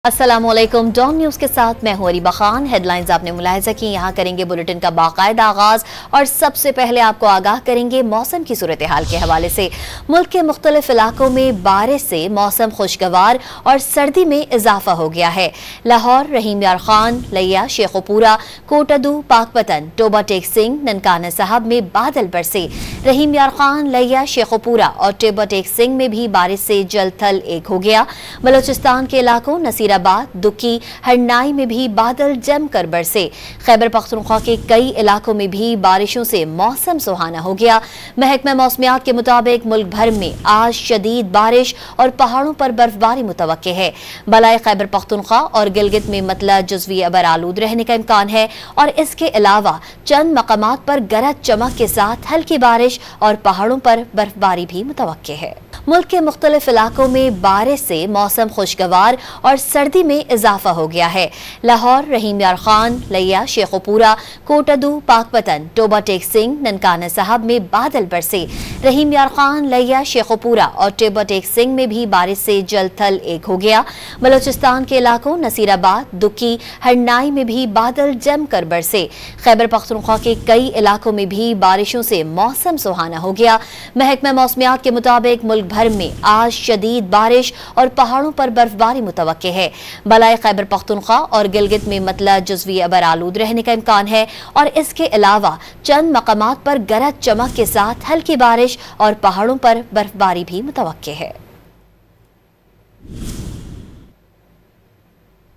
अस्सलामुअलैकुम। Don news के साथ मैं हूं अरीबा खान। हेडलाइंस आपने मुलाहिजा की। यहाँ करेंगे बुलेटिन का बाकायदा आगाज और सबसे पहले आपको आगाह करेंगे मौसम की सूरत हाल के हवाले से। मुल्क के मुख्तलिफ इलाकों में बारिश से मौसम खुशगवार और सर्दी में इजाफा हो गया है। लाहौर, रहीम यार खान, लिया, शेखोपुरा, कोटदू, पाकपतन, टोबा टेक सिंह, ननकाना साहब में बादल बरसे। रहीम यार खान, लिया, शेखोपुरा और टोबा टेक सिंह में भी बारिश से जल थल एक हो गया। बलोचिस्तान के इलाकों नसीराबाद, दुकी, हरनाई में भी बादल जमकर बरसे। खैबर पख्तूनख्वा के कई इलाकों में भी बारिशों से मौसम सुहाना हो गया। महकमा मौसमियात के मुताबिक मुल्क भर में आज शदीद बारिश और पहाड़ों पर बर्फबारी मुतवक्के है। बलाए खैबर पख्तूनख्वा और गिलगित में मतला जुज़वी अबर आलूद रहने का इम्कान है और इसके अलावा चंद मकामात पर गरज चमक के साथ हल्की बारिश और पहाड़ों पर बर्फबारी भी मुतवक्के है। मुल्क के मुख्तलिफ इलाकों में बारिश से मौसम खुशगवार और सर्दी में इजाफा हो गया है। लाहौर, रहीम यार खान, लिया, शेखोपुरा, कोटदू, पाकपतन, टोबा टेक सिंह, ननकाना साहब में बादल बरसे। रहीम यार खान, लिया, शेखोपुरा और टोबा टेक सिंह में भी बारिश से जल थल एक हो गया। बलोचिस्तान के इलाकों नसीराबाद, दुकी, हरनाई में भी बादल जमकर बरसे। खैबर पख्तूनख्वा के कई इलाकों में भी बारिशों से मौसम सुहाना हो गया। महकमा मौसमियात के मुताबिक मुल्क भर में आज शदीद बारिश और पहाड़ों पर बर्फबारी मुतवक्के है। बलाए खैबर पख्तूनख्वा और गिलगित में मतला जुज़वी अबर आलूद रहने का इम्कान है और इसके अलावा चंद मकामात पर गरज चमक के साथ हल्की बारिश और पहाड़ों पर बर्फबारी भी मुतवक्के है।